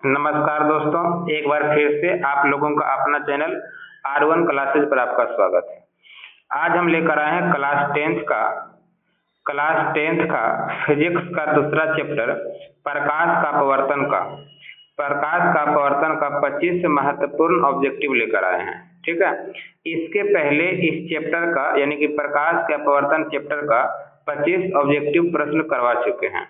नमस्कार दोस्तों, एक बार फिर से आप लोगों का अपना चैनल R1 क्लासेज पर आपका स्वागत है। आज हम लेकर आए हैं क्लास टेंथ का फिजिक्स का दूसरा चैप्टर प्रकाश का अपवर्तन का 25 महत्वपूर्ण ऑब्जेक्टिव लेकर आए हैं। ठीक है, इसके पहले इस चैप्टर का यानी कि प्रकाश के अपवर्तन चैप्टर का 25 ऑब्जेक्टिव प्रश्न करवा चुके हैं।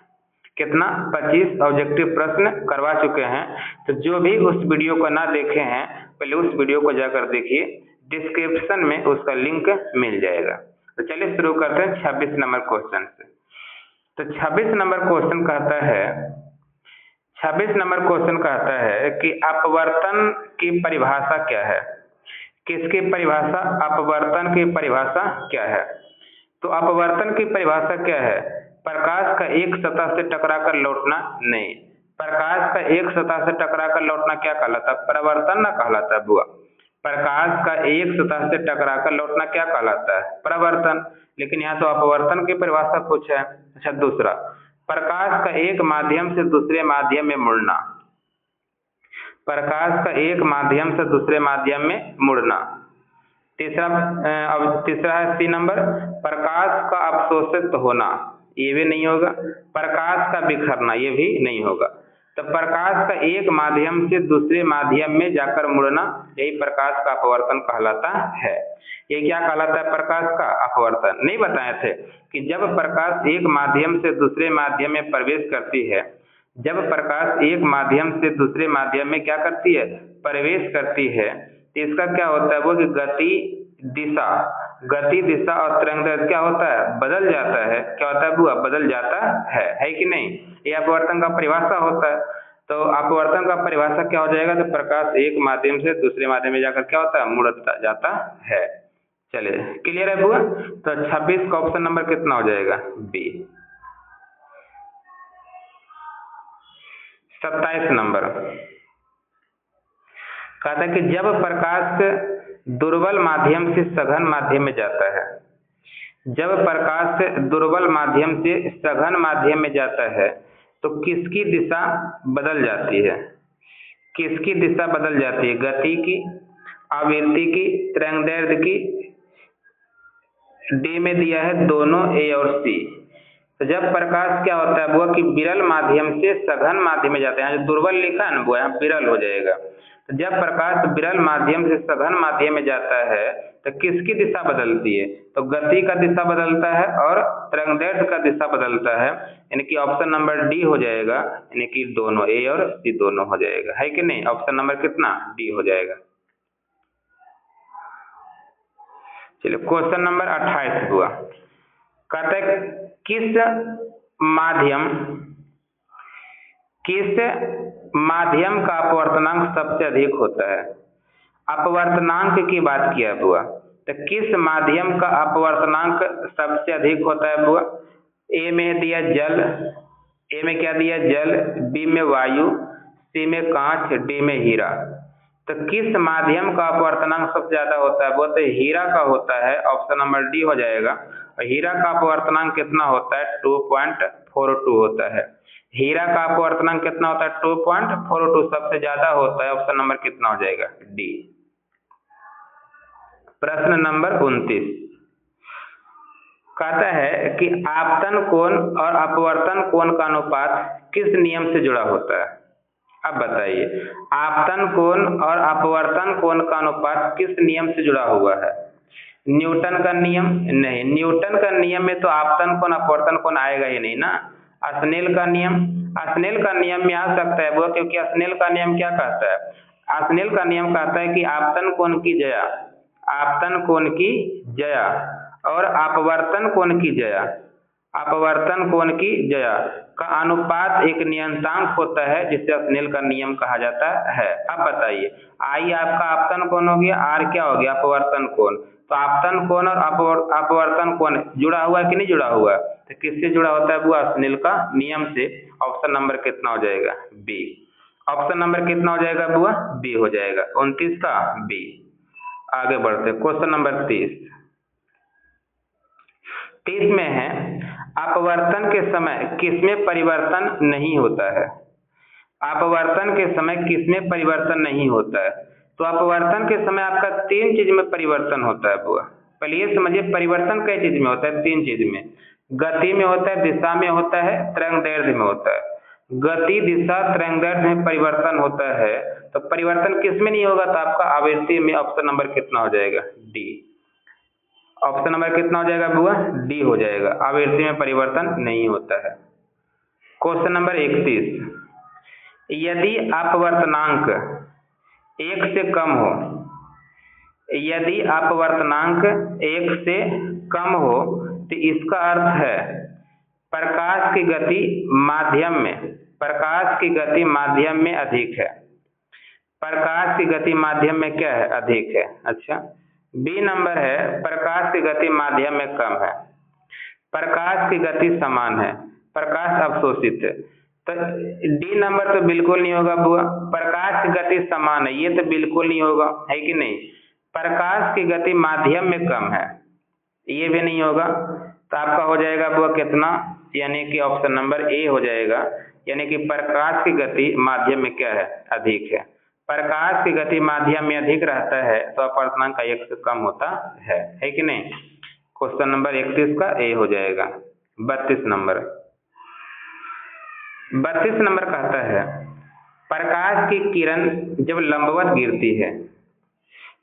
कितना? 25 ऑब्जेक्टिव प्रश्न करवा चुके हैं। तो जो भी उस वीडियो को ना देखे हैं पहले उस वीडियो को जाकर देखिए, डिस्क्रिप्शन में उसका लिंक मिल जाएगा। तो चलिए शुरू करते हैं 26 नंबर क्वेश्चन से। तो 26 नंबर क्वेश्चन कहता है कि अपवर्तन की परिभाषा क्या है। किसकी परिभाषा? अपवर्तन की परिभाषा क्या है? तो अपवर्तन की परिभाषा क्या है? प्रकाश का एक सतह से टकराकर लौटना नहीं। प्रकाश का एक सतह से टकराकर लौटना क्या कहलाता है? परावर्तन ना कहलाता है बुआ। प्रकाश का एक सतह से टकराकर लौटना क्या कहलाता है? परावर्तन। लेकिन यहाँ तो अपवर्तन की परिभाषा पूछा है। अच्छा, दूसरा, प्रकाश का एक माध्यम से दूसरे माध्यम में मुड़ना। प्रकाश का एक माध्यम से दूसरे माध्यम में मुड़ना। तीसरा है सी नंबर, प्रकाश का अवशोषित होना, ये भी नहीं होगा। प्रकाश का बिखरना, ये भी नहीं होगा। तो प्रकाश का एक माध्यम से दूसरे माध्यम में जाकर मुड़ना, यही प्रकाश का अपवर्तन कहलाता है। ये क्या कहलाता है? प्रकाश का अपवर्तन। नहीं बताए थे कि जब प्रकाश एक माध्यम से दूसरे माध्यम में प्रवेश करती है, जब प्रकाश एक माध्यम से दूसरे माध्यम में क्या करती है? प्रवेश करती है, तो इसका क्या होता है वो कि गति दिशा और तरंगदैर्घ्य क्या होता है? बदल जाता है। क्या होता है बुआ? बदल जाता है कि नहीं? ये अपवर्तन का परिभाषा होता है। तो अपवर्तन का परिभाषा क्या हो जाएगा? तो प्रकाश एक माध्यम से दूसरे माध्यम में जाकर क्या होता है? मुड़ता जाता है। चलिए, क्लियर है बुआ? तो 26 का ऑप्शन नंबर कितना हो जाएगा? बी। 27 नंबर कहता है कि जब प्रकाश दुर्बल माध्यम से सघन माध्यम में जाता है, जब प्रकाश दुर्बल माध्यम से सघन माध्यम में जाता है तो किसकी दिशा बदल जाती है? किसकी दिशा बदल जाती है? गति की, आवृत्ति की, तरंगदैर्घ्य की? डी में दिया है दोनों, ए और सी। तो जब प्रकाश क्या होता है वो कि विरल माध्यम से सघन माध्यम में जाता है, यहाँ जो दुर्बल लिखा है ना वो यहाँ विरल हो जाएगा। तो जब प्रकाश विरल माध्यम से सघन माध्यम में जाता है तो किसकी दिशा बदलती है? तो गति का दिशा बदलता है और तरंगदैर्घ्य का दिशा बदलता है, यानी कि ऑप्शन नंबर डी हो जाएगा, यानी कि दोनों, ए और सी दोनों हो जाएगा। है कि नहीं? ऑप्शन नंबर कितना? डी हो जाएगा। चलिए, क्वेश्चन नंबर 28 हुआ। कहते हैं किस माध्यम का अपवर्तनांक सबसे अधिक होता है? अपवर्तनांक की बात किया बुआ, तो किस माध्यम का अपवर्तनांक सबसे अधिक होता है बुआ? ए में दिया जल, ए में क्या दिया? जल, बी में वायु, सी में कांच, डी में हीरा। तो किस माध्यम का अपवर्तनांक सबसे ज्यादा होता है? वो तो हीरा का होता है, ऑप्शन नंबर डी हो जाएगा। और हीरा का अपवर्तनांक कितना होता है? 2.42 होता है। हीरा का अपवर्तनांक कितना होता है? 2.42 सबसे ज्यादा होता है। ऑप्शन नंबर कितना हो जाएगा? डी। प्रश्न नंबर 29 कहता है कि आपतन कोण और अपवर्तन कोण का अनुपात किस नियम से जुड़ा होता है? अब बताइए, आपतन कोण और अपवर्तन कोण का अनुपात किस नियम से जुड़ा हुआ है? न्यूटन का नियम? नहीं, न्यूटन का नियम में तो आपतन कोण अपवर्तन कोण आएगा ही नहीं ना। स्नेल का नियम में आ सकता है वो, क्योंकि स्नेल का नियम क्या कहता है? स्नेल का नियम कहता है कि आपतन कोण की जया और अपवर्तन कोण की जया का अनुपात एक नियतांक होता है, जिसे स्नेल का नियम कहा जाता है। अब बताइए, आई आपका आपतन कोण हो गया, आर क्या हो गया? अपवर्तन कोण। तो आपतन कोण और अपवर्तन कोण जुड़ा हुआ है कि नहीं जुड़ा हुआ? तो किससे जुड़ा होता है बुआ? स्नेल का नियम से। ऑप्शन नंबर कितना हो जाएगा? बी। ऑप्शन नंबर कितना हो जाएगा बुआ? बी हो जाएगा। 29 का बी। आगे बढ़ते क्वेश्चन नंबर 30 में है अपवर्तन के समय किसमें परिवर्तन नहीं होता है? अपवर्तन के समय किसमें परिवर्तन नहीं होता है? तो अपवर्तन के समय आपका 3 चीज में परिवर्तन होता है बुआ। पहले ये समझिए परिवर्तन कई चीज में होता है? 3 चीज में। गति में होता है, दिशा में होता है, तरंगदैर्ध्य में होता है। गति, दिशा, तरंगदैर्ध्य में परिवर्तन होता है तो परिवर्तन किस में नहीं होगा? तो आपका आवृत्ति में ऑप्शन नंबर कितना हो जाएगा? डी। ऑप्शन नंबर कितना हो जाएगा बुआ? डी हो जाएगा। आवृत्ति में परिवर्तन नहीं होता है। क्वेश्चन नंबर 31, यदि अपवर्तनांक 1 से कम हो, यदि अपवर्तनांक 1 से कम हो तो इसका अर्थ है प्रकाश की गति माध्यम में, प्रकाश की गति माध्यम में अधिक है। प्रकाश की गति माध्यम में क्या है? अधिक है। अच्छा, बी नंबर है प्रकाश की गति माध्यम में कम है। प्रकाश की गति समान है, प्रकाश अवशोषित है। तो डी नंबर तो बिल्कुल नहीं होगा बुआ। प्रकाश की गति समान है, ये तो बिल्कुल नहीं होगा, है कि नहीं? प्रकाश की गति माध्यम में कम है, ये भी नहीं होगा। तो आपका हो जाएगा बुआ कितना? यानी कि ऑप्शन नंबर ए हो जाएगा। यानी कि प्रकाश की गति माध्यम में क्या है? अधिक है। प्रकाश की गति माध्यम में अधिक रहता है तो अपवर्तनांक 1 से कम होता है कि नहीं? क्वेश्चन नंबर 31 का ए हो जाएगा। 32 नंबर, 32 नंबर कहता है प्रकाश की किरण जब लंबवत गिरती है,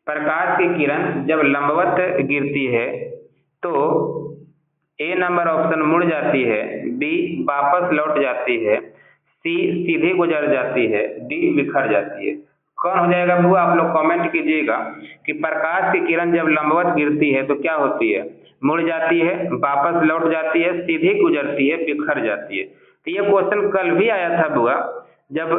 प्रकाश की किरण जब लंबवत गिरती है तो ए नंबर ऑप्शन मुड़ जाती है, बी वापस लौट जाती है, सी सीधे गुजर जाती है, डी बिखर जाती है। कौन हो जाएगा बुआ? आप लोग कमेंट कीजिएगा कि प्रकाश की किरण जब लंबवत गिरती है तो क्या होती है? मुड़ जाती है, वापस लौट जाती है, सीधे गुजरती है, बिखर जाती है। तो ये क्वेश्चन कल भी आया था बुआ, जब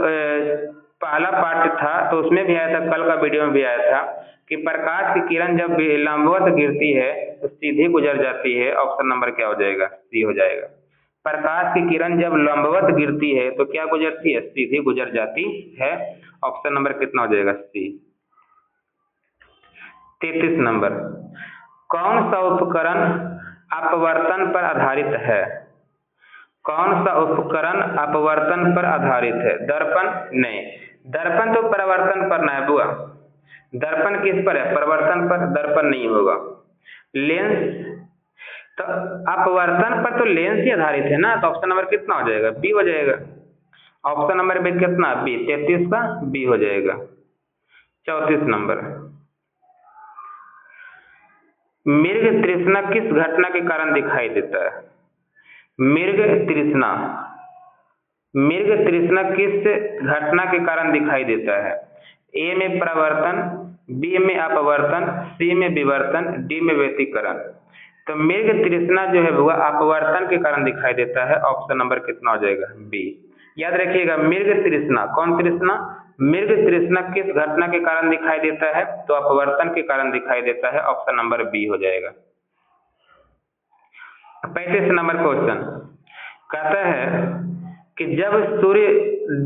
पहला पार्ट था तो उसमें भी आया था, कल का वीडियो में भी आया था कि प्रकाश की किरण जब लंबवत गिरती है तो सीधे गुजर जाती है। ऑप्शन नंबर क्या हो जाएगा? सी हो जाएगा। प्रकाश की किरण जब लंबवत गिरती है तो क्या गुजरती है? सीधे गुजर जाती है। ऑप्शन नंबर कितना हो जाएगा? सी। 33 नंबर, कौन सा उपकरण अपवर्तन पर आधारित है? कौन सा उपकरण अपवर्तन पर आधारित है? दर्पण? नहीं, दर्पण तो परावर्तन पर ना है बुआ। दर्पण किस पर है? परिवर्तन पर। दर्पण नहीं होगा। लेंस? तो अपवर्तन पर तो लेंस ही आधारित है ना। तो ऑप्शन नंबर कितना हो जाएगा? बी हो जाएगा। ऑप्शन नंबर बी कितना? बी। 33 का बी हो जाएगा। 34 नंबर, मृग तृष्णा किस घटना के कारण दिखाई देता है? मृग तृष्णा, मृग तृष्णा किस घटना के कारण दिखाई देता है? ए में प्रवर्तन, बी में अपवर्तन, सी में विवर्तन, डी में व्यतिकरण। तो मृग तृष्णा जो है वो अपवर्तन के कारण दिखाई देता है। ऑप्शन नंबर कितना हो जाएगा? बी। याद रखिएगा, मृग तृष्णा, कौन तृष्णा? मृग तृष्णा किस घटना के कारण दिखाई देता है? तो अपवर्तन के कारण दिखाई देता है। ऑप्शन नंबर बी हो जाएगा। 35 नंबर क्वेश्चन कहता है कि जब सूर्य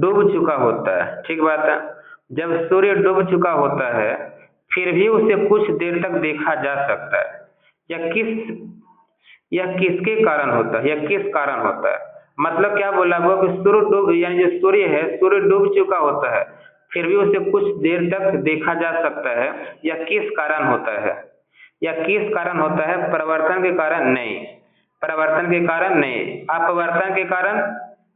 डूब चुका होता है, ठीक बात है, जब सूर्य डूब चुका होता है फिर भी उसे कुछ देर तक देखा जा सकता है, यह किसके कारण होता है? यह किस कारण होता है? मतलब क्या बोला वो कि सूर्य डूब, यानी जो सूर्य है, सूर्य डूब चुका होता है फिर भी उसे कुछ देर तक देखा जा सकता है, यह किस कारण होता है? यह किस कारण होता है? परिवर्तन के कारण? नहीं, परिवर्तन के कारण नहीं। अपवर्तन के कारण,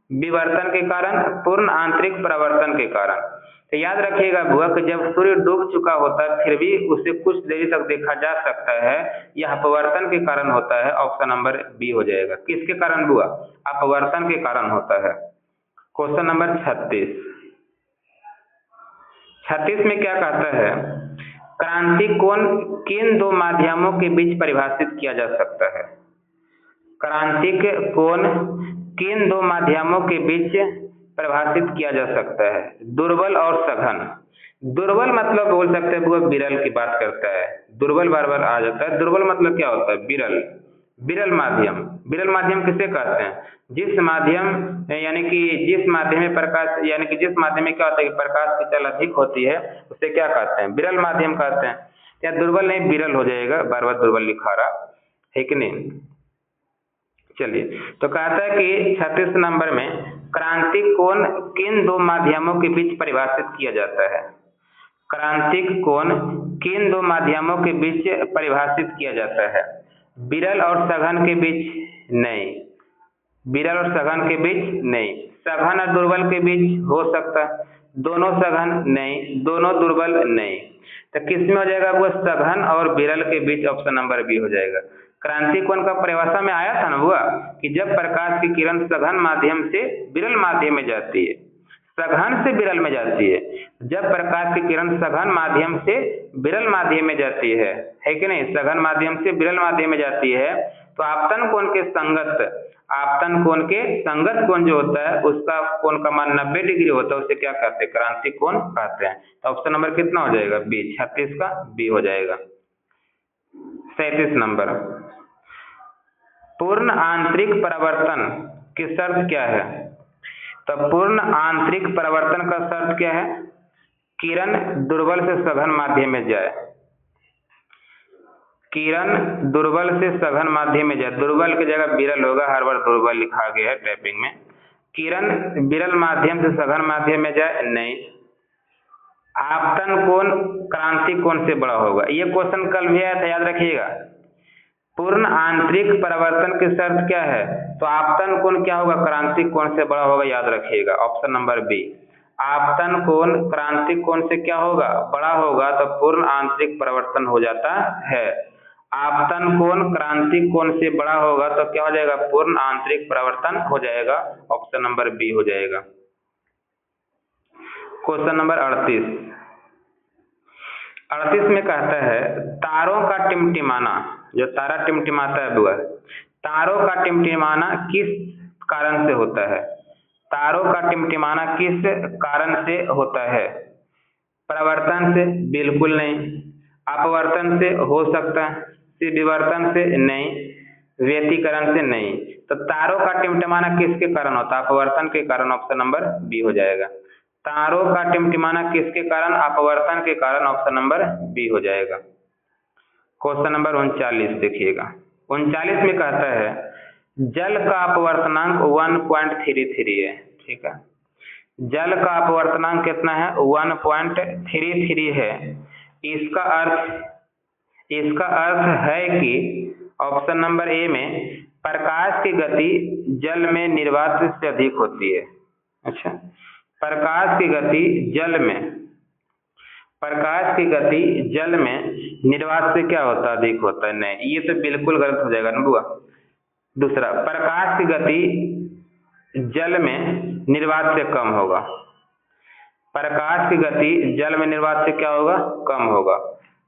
विवर्तन के कारण, पूर्ण आंतरिक परिवर्तन के कारण। तो याद रखिएगा बुआ कि जब सूर्य डूब चुका होता है फिर भी उसे कुछ देरी तक देखा जा सकता है, यह अपवर्तन के कारण होता है। ऑप्शन नंबर बी हो जाएगा। किसके कारण बुआ? अपवर्तन के कारण होता है। क्वेश्चन नंबर 36, 36 में क्या कहता है? क्रांतिक कोण किन दो माध्यमों के बीच परिभाषित किया जा सकता है? क्रांतिक कोण किन दो माध्यमों के बीच परिभाषित किया जा सकता है? दुर्बल और सघन। दुर्बल मतलब बोल सकते हैं वो विरल की बात करता है, दुर्बल बार बार आ जाता है। दुर्बल मतलब क्या होता है? विरल। विरल माध्यम, विरल माध्यम किसे कहते हैं? जिस माध्यम, यानी कि जिस माध्यम में प्रकाश, यानी कि जिस माध्यम में क्या होता है कि प्रकाश की चल अधिक होती है उसे क्या कहते हैं? विरल माध्यम कहते हैं। या दुर्बल नहीं, विरल हो जाएगा, बार बार दुर्बल लिखा रहा है कि नहीं। चलिए, तो कहता है कि 36 नंबर में क्रांतिक कोण किन दो माध्यमों के बीच परिभाषित किया जाता है? क्रांतिक कोण किन दो माध्यमों के बीच परिभाषित किया जाता है? विरल और सघन के बीच? नहीं। विरल और सघन के बीच? नहीं। सघन और दुर्बल के बीच हो सकता है? दोनों सघन? नहीं। दोनों दुर्बल? नहीं। तो किसमें हो जाएगा वो? सघन और विरल के बीच, ऑप्शन नंबर बी हो जाएगा। क्रांतिक कोण का परिभाषा में आया था ना हुआ कि जब प्रकाश की किरण सघन माध्यम से विरल माध्यम में जाती है, सघन से विरल में जाती है, जब प्रकाश की किरण सघन माध्यम से विरल माध्यम में जाती है कि नहीं? सघन माध्यम से विरल माध्यम में जाती है तो आपतन कोण के संगत, आपतन कोण के संगत कोण जो होता है उसका कोण का मान 90 डिग्री होता है, उसे क्या कहते हैं? क्रांतिक कोण कहते हैं। तो ऑप्शन नंबर कितना हो जाएगा? बी। 36 का बी हो जाएगा। 37 नंबर, पूर्ण आंतरिक परावर्तन की शर्त क्या है? तो पूर्ण आंतरिक परावर्तन का शर्त क्या है? किरण दुर्बल से सघन माध्यम में जाए। किरण दुर्बल से सघन माध्यम में जाए, दुर्बल की जगह विरल होगा, हर बार दुर्बल लिखा गया है टाइपिंग में। किरण विरल माध्यम से सघन माध्यम में जाए? नहीं। आपतन कोण क्रांतिक कोण से बड़ा होगा, ये क्वेश्चन कल भी आया था, याद रखिएगा। पूर्ण आंतरिक परावर्तन की शर्त क्या है? तो आपतन कोण क्या होगा? क्रांतिक कोण से बड़ा होगा, याद रखिएगा, ऑप्शन नंबर बी। आपतन कोण क्रांतिक कोण से क्या होगा? बड़ा होगा, तो पूर्ण आंतरिक परावर्तन हो जाता है। आपतन कोण क्रांतिक कोण से बड़ा होगा तो क्या हो जाएगा? पूर्ण आंतरिक परावर्तन हो जाएगा, ऑप्शन नंबर बी हो जाएगा। Question number 38। 38 में कहता है तारों का टिमटिमाना, जो तारा टिमटिमाता है बुआ, तारों का टिमटिमाना किस कारण से होता है? तारों का टिमटिमाना किस कारण से होता है? परावर्तन से? बिल्कुल नहीं। अपवर्तन से? हो सकता है। विवर्तन से? नहीं। व्यतिकरण से? नहीं। तो तारों का टिमटिमाना किसके कारण होता है? अपवर्तन के कारण, ऑप्शन नंबर बी हो जाएगा। तारों का टिमटिमाना किसके कारण? अपवर्तन के कारण, ऑप्शन नंबर बी हो जाएगा। क्वेश्चन नंबर 39 देखिएगा। 39 में कहता है जल का अपवर्तनांक 1.33 है, ठीक है। जल का अपवर्तनांक कितना है? 1.33 है। इसका अर्थ है कि ऑप्शन नंबर ए में प्रकाश की गति जल में निर्वात से अधिक होती है। अच्छा, प्रकाश की गति जल में निर्वात से क्या होता है? अधिक होता है। नहीं, ये तो बिल्कुल गलत हो जाएगा ना बुआ। दूसरा, प्रकाश की गति जल में निर्वात से कम होगा। प्रकाश की गति जल में निर्वात से क्या होगा? कम होगा।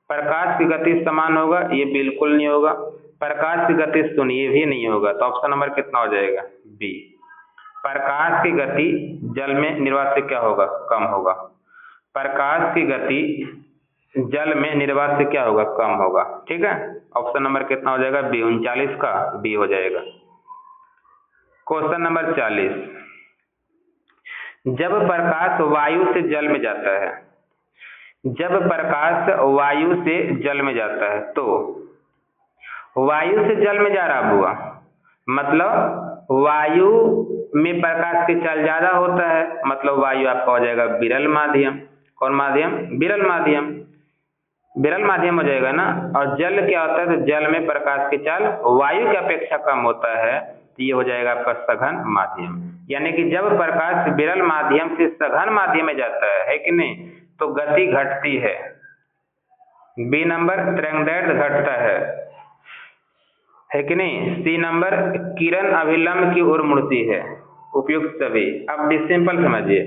प्रकाश की गति समान होगा? ये बिल्कुल नहीं होगा। प्रकाश की गति शून्य, ये भी नहीं होगा। तो ऑप्शन नंबर कितना हो जाएगा? बी। प्रकाश की गति जल में निर्वात से क्या होगा? कम होगा। प्रकाश की गति जल में निर्वात से क्या होगा? कम होगा, ठीक है। ऑप्शन नंबर कितना हो जाएगा? बी। 39 का बी हो जाएगा। Question number 40। जब प्रकाश वायु से जल में जाता है, जब प्रकाश वायु से जल में जाता है, तो वायु से जल में जा रहा बुआ, मतलब वायु में प्रकाश की चाल ज्यादा होता है, मतलब वायु आपका हो जाएगा विरल माध्यम। कौन माध्यम? विरल माध्यम। विरल माध्यम हो जाएगा ना। और जल क्या होता है? तो जल में प्रकाश की चाल वायु की अपेक्षा कम होता है, तो ये हो जाएगा आपका सघन माध्यम। यानी कि जब प्रकाश विरल माध्यम से सघन माध्यम में जाता है कि नहीं, तो गति घटती है। बी नंबर, तरंगदैर्घ्य घटता है कि नहीं। सी नंबर, किरण अभिलंब की ओर मुड़ती है। उपयुक्त सभी। अब सिंपल समझिए,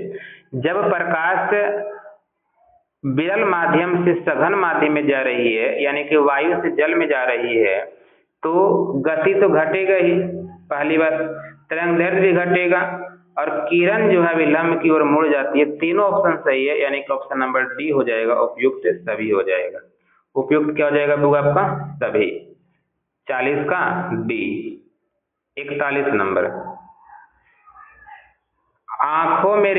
जब प्रकाश विरल माध्यम से सघन माध्यम में जा रही है, यानी कि वायु से जल में जा रही है, तो गति तो घटेगा ही, पहली बात। तरंगदैर्घ्य भी घटेगा और किरण जो है विलंब की ओर मुड़ जाती है। तीनों ऑप्शन सही है, यानी कि ऑप्शन नंबर डी हो जाएगा, उपयुक्त सभी हो जाएगा। उपयुक्त क्या हो जाएगा बुआ आपका? सभी। 40 का डी। 41 नंबर, आंखों में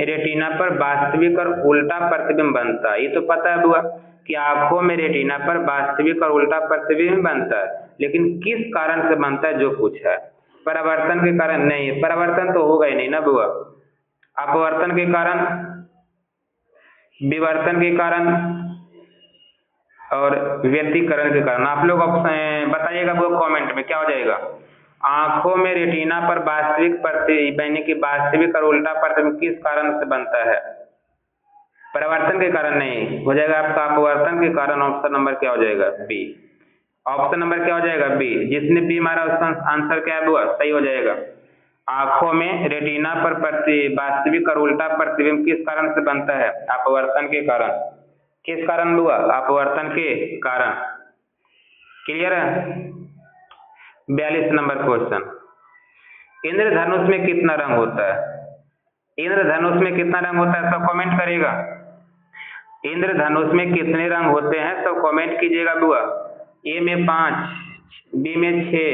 रेटिना पर वास्तविक और उल्टा प्रतिबिंब बनता है। ये तो पता है बुआ कि आंखों में रेटिना पर वास्तविक और उल्टा प्रतिबिंब बनता है, लेकिन किस कारण से बनता है जो पूछा है। परावर्तन के कारण नहीं, परावर्तन तो होगा ही नहीं ना बुआ। अपवर्तन के कारण, विवर्तन के कारण और व्यतिकरण के कारण। आप लोग ऑप्शन बताइएगा बुआ कमेंट में क्या हो जाएगा। आंखों में रेटिना पर वास्तविक यानी कि वास्तविक और उल्टा प्रतिबिंब किस कारण से बनता है? परावर्तन के कारण नहीं, हो जाएगा आपका अपवर्तन के कारण। ऑप्शन नंबर क्या हो जाएगा? बी। ऑप्शन नंबर क्या हो जाएगा? बी। जिसने बी मारा उसका आंसर क्या है बुआ? सही हो जाएगा। आंखों में रेटिना पर वास्तविक और उल्टा प्रतिबिंब किस कारण से बनता है? अपवर्तन के कारण। किस कारण बुआ? अपवर्तन के कारण। क्लियर है? 42 नंबर क्वेश्चन। इंद्रधनुष में कितना रंग होता है? इंद्रधनुष में कितना रंग होता है सब कमेंट करेगा। इंद्रधनुष में कितने रंग होते हैं सब कमेंट कीजिएगा बुआ। ए में 5, बी में 6,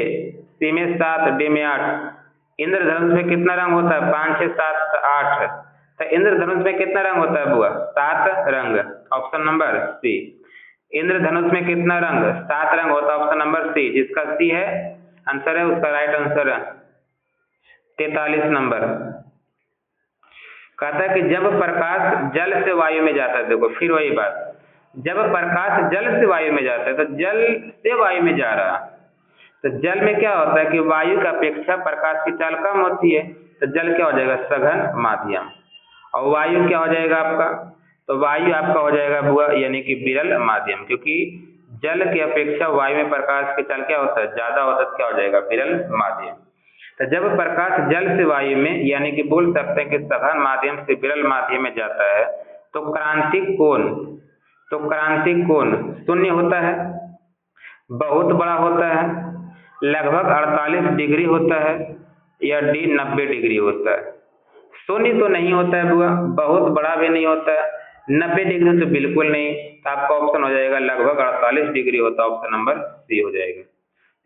सी में 7, डी में 8। इंद्रधनुष में कितना रंग होता है? 5, 6, 7, 8। तो इंद्रधनुष में कितना रंग होता है बुआ? 7 रंग। ऑप्शन नंबर सी। इंद्रधनुष में कितना रंग? 7 रंग होता है। Option number C. जिसका सी है आंसर है उसका राइट आंसर है। 43 नंबर कहता है कि जब प्रकाश जल से वायु में जाता है, देखो फिर वही बात, जब प्रकाश जल से वायु में जाता है तो जल से वायु में जा रहा, तो जल में क्या होता है कि वायु की अपेक्षा प्रकाश की चाल कम होती है, तो जल क्या हो जाएगा? सघन माध्यम। और वायु क्या हो जाएगा आपका? तो वायु आपका हो जाएगा बुआ यानी कि विरल माध्यम, क्योंकि जल की अपेक्षा वायु में प्रकाश की चाल क्या होता है? ज्यादा होता है, क्या हो जाएगा? विरल माध्यम। तो जब प्रकाश जल से वायु में यानी कि बोल सकते हैं कि सघन माध्यम से विरल माध्यम में जाता है तो क्रांतिक कोण शून्य होता है, बहुत बड़ा होता है, लगभग 48 डिग्री होता है, या डी 90 डिग्री होता है। शून्य तो नहीं होता है बुआ, बहुत बड़ा भी नहीं होता है, 90 डिग्री तो बिल्कुल नहीं। तो आपका ऑप्शन हो जाएगा लगभग 48 डिग्री होता है। ऑप्शन नंबर सी हो जाएगा।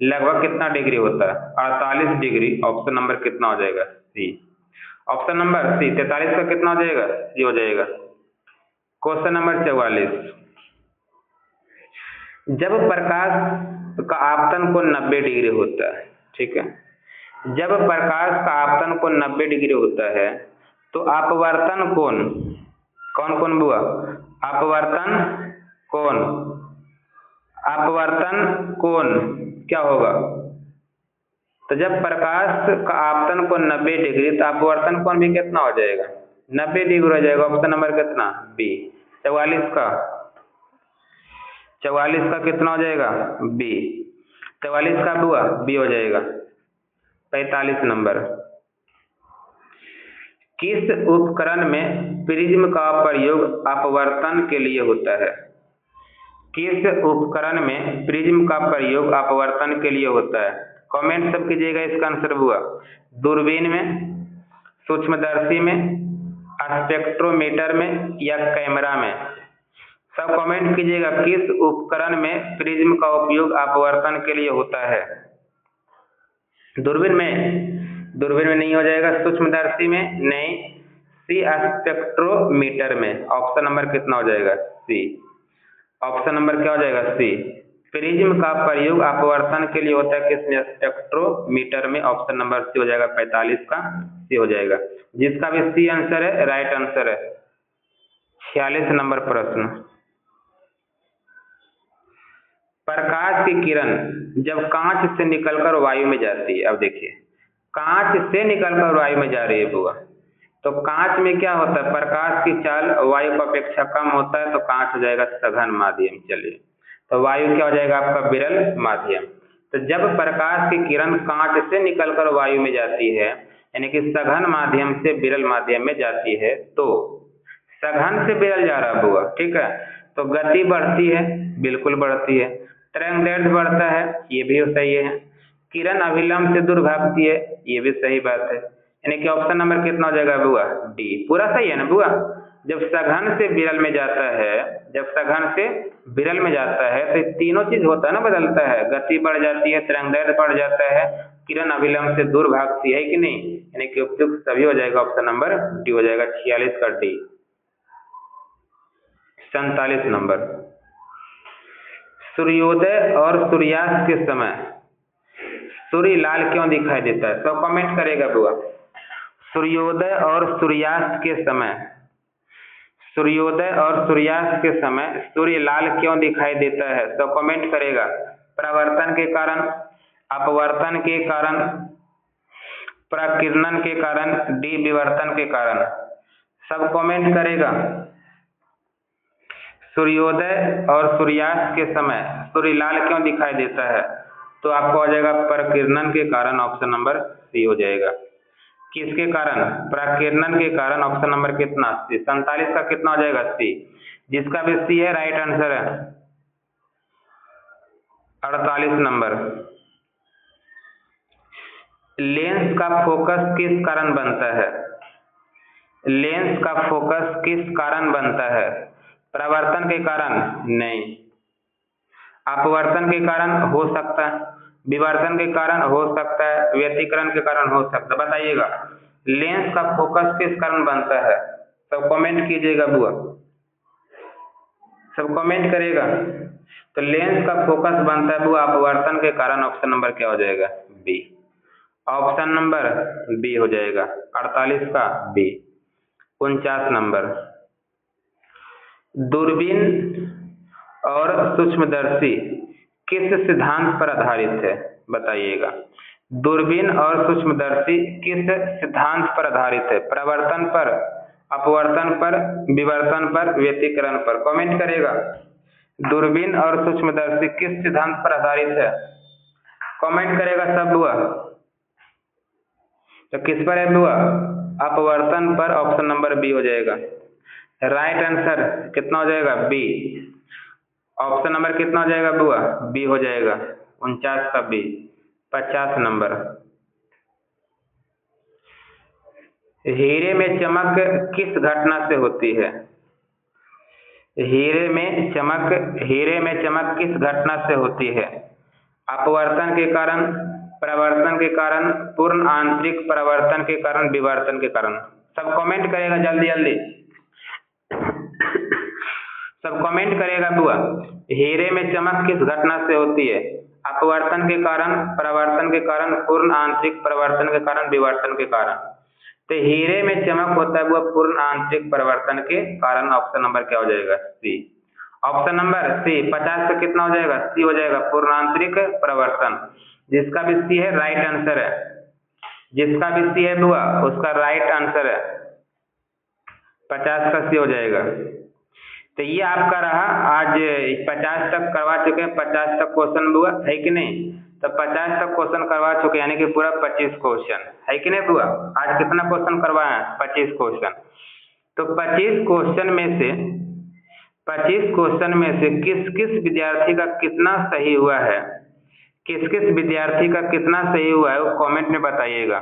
लगभग कितना डिग्री होता है? 48 डिग्री। ऑप्शन नंबर कितना हो जाएगा? सी। ऑप्शन नंबर सी। 43 का कितना हो जाएगा? सी हो जाएगा। Question number 44। जब प्रकाश का आपतन कोण 90 डिग्री होता है, ठीक है, जब प्रकाश का आपतन कोण 90 डिग्री होता है तो अपवर्तन कोण कौन कौन बुआ? अपवर्तन कोण क्या होगा? तो जब प्रकाश का आपतन कोण 90 डिग्री तो अपवर्तन कोण भी कितना हो जाएगा? 90 डिग्री हो जाएगा। ऑप्शन नंबर कितना? बी। 44 का कितना हो जाएगा? बी। 44 का बुआ बी हो जाएगा। 45 नंबर। किस उपकरण में प्रिज्म का प्रयोग अपवर्तन के लिए होता है? किस उपकरण में प्रिज्म का प्रयोग अपवर्तन के लिए होता है? कमेंट सब कीजिएगा इसका आंसर बुआ। दूरबीन में, सूक्ष्मदर्शी में, स्पेक्ट्रोमीटर में या कैमरा में? सब कमेंट कीजिएगा किस उपकरण में प्रिज्म का उपयोग अपवर्तन के लिए होता है? दूरबीन में नहीं हो जाएगा। सूक्ष्मदर्शी में नहीं। सी स्पेक्ट्रोमीटर में। ऑप्शन नंबर कितना हो जाएगा? सी। ऑप्शन नंबर क्या हो जाएगा? सी। प्रिज्म का प्रयोग अपवर्तन के लिए होता है किसमें? स्पेक्ट्रोमीटर में। ऑप्शन नंबर सी हो जाएगा। 45 का सी हो जाएगा। जिसका भी सी आंसर है राइट आंसर है। 46 नंबर प्रश्न। प्रकाश की किरण जब कांच से निकलकर वायु में जाती है, अब देखिए कांच से निकलकर वायु में जा रही है बुआ, तो कांच में क्या होता है? प्रकाश की चाल वायु की अपेक्षा कम होता है, तो कांच हो जाएगा सघन माध्यम। चलिए, तो वायु क्या हो जाएगा आपका? विरल माध्यम। तो जब प्रकाश की किरण कांच से निकलकर वायु में जाती है यानी कि सघन माध्यम से विरल माध्यम में जाती है, तो सघन से विरल जा रहा बुआ, ठीक है, तो गति बढ़ती है, बिल्कुल बढ़ती है। तरंग दैर्ध्य बढ़ता है, ये भी सही है। किरण अभिलंब से दूर भागती है, ये भी सही बात है। यानी कि ऑप्शन नंबर कितना हो जाएगा बुआ? डी। पूरा सही है ना बुआ? जब सघन से विरल में जाता है, तो तीनों चीज होता है ना, बदलता है, गति बढ़ जाती है, तरंग दैर्ध्य बढ़ जाता है, किरण अभिलंब से दूर भागती है कि नहीं? यानी कि उपयुक्त सभी हो जाएगा। ऑप्शन नंबर डी हो जाएगा। 46 का डी। 47 नंबर। सूर्योदय और सूर्यास्त के समय सूर्य लाल क्यों दिखाई देता है? सब कमेंट करेगा बुआ। सूर्योदय और सूर्यास्त के समय, सूर्योदय और सूर्यास्त के समय सूर्य लाल क्यों दिखाई देता है? सब कमेंट करेगा। परावर्तन के कारण, अपवर्तन के कारण, प्रकीर्णन के कारण, डी विवर्तन के कारण। सब कमेंट करेगा। सूर्योदय और सूर्यास्त के समय सूर्य लाल क्यों दिखाई देता है? तो आपको आ जाएगा प्रकीर्णन के कारण, ऑप्शन नंबर सी हो जाएगा। किसके कारण? प्रकीर्णन के कारण। ऑप्शन नंबर कितना? सी। 47 का कितना हो जाएगा? सी। जिसका भी सी है राइट आंसर है। 48 नंबर। लेंस का फोकस किस कारण बनता है? लेंस का फोकस किस कारण बनता है? परावर्तन के कारण? नहीं। अपवर्तन के कारण हो सकता है, विवर्तन के कारण हो सकता है, व्यतिकरण के कारण हो सकता है। बताइएगा लेंस का फोकस किस कारण बनता है? सब कमेंट कीजिएगा बुआ, सब कमेंट करेगा। तो लेंस का फोकस बनता है बुआ अपवर्तन के कारण। ऑप्शन नंबर क्या हो जाएगा? बी। ऑप्शन नंबर बी हो जाएगा। 48 का बी। 49 नंबर। दूरबीन और सूक्ष्मदर्शी किस सिद्धांत पर आधारित है? बताइएगा। दूरबीन और सूक्ष्मदर्शी किस सिद्धांत पर आधारित है? परावर्तन पर, अपवर्तन पर, विवर्तन पर, व्यतिकरण पर। कमेंट करेगा। दूरबीन और सूक्ष्मदर्शी किस सिद्धांत पर आधारित है? कमेंट करेगा सब बुआ। तो किस पर है बुआ? अपवर्तन पर। ऑप्शन नंबर बी हो जाएगा। राइट आंसर कितना हो जाएगा? बी। ऑप्शन नंबर कितना हो जाएगा बुआ? बी हो जाएगा। 49 का बी। 50 नंबर। हीरे में चमक किस घटना से होती है? हीरे में चमक किस घटना से होती है? अपवर्तन के कारण, परावर्तन के कारण, पूर्ण आंतरिक परावर्तन के कारण, विवर्तन के कारण। सब कमेंट करेगा जल्दी जल्दी, सब कमेंट करेगा बुआ। हीरे में चमक किस घटना से होती है? अपवर्तन के कारण, परावर्तन के कारण, पूर्ण आंतरिक परावर्तन के कारण, विवर्तन के कारण। तो हीरे में चमक होता है बुआ पूर्ण आंतरिक परिवर्तन के कारण। ऑप्शन नंबर क्या हो जाएगा? सी। ऑप्शन नंबर सी। 50 से कितना हो जाएगा? सी हो जाएगा। पूर्ण आंतरिक परिवर्तन। जिसका भी सी है राइट आंसर है। जिसका भी सी है बुआ उसका राइट आंसर है। 50 का सी हो जाएगा। तो ये आपका रहा आज 50 तक करवा चुके हैं। 50 तक क्वेश्चन बुआ है कि नहीं? तो 50 तक क्वेश्चन करवा चुके यानी कि पूरा 25 क्वेश्चन है कि नहीं बुआ? आज कितना क्वेश्चन करवाए हैं? 25 क्वेश्चन। तो 25 क्वेश्चन में से किस किस विद्यार्थी का कितना सही हुआ है, किस किस विद्यार्थी का कितना सही हुआ है वो कमेंट में बताइएगा।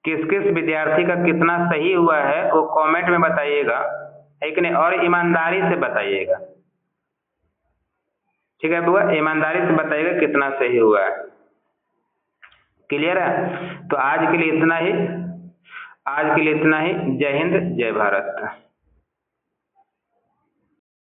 किस किस विद्यार्थी का कितना सही हुआ है वो कमेंट में बताइएगा, है कि नहीं? और ईमानदारी से बताइएगा। ठीक है बुआ, ईमानदारी से बताइएगा कितना सही हुआ है। क्लियर है? तो आज के लिए इतना ही। जय हिंद, जय भारत।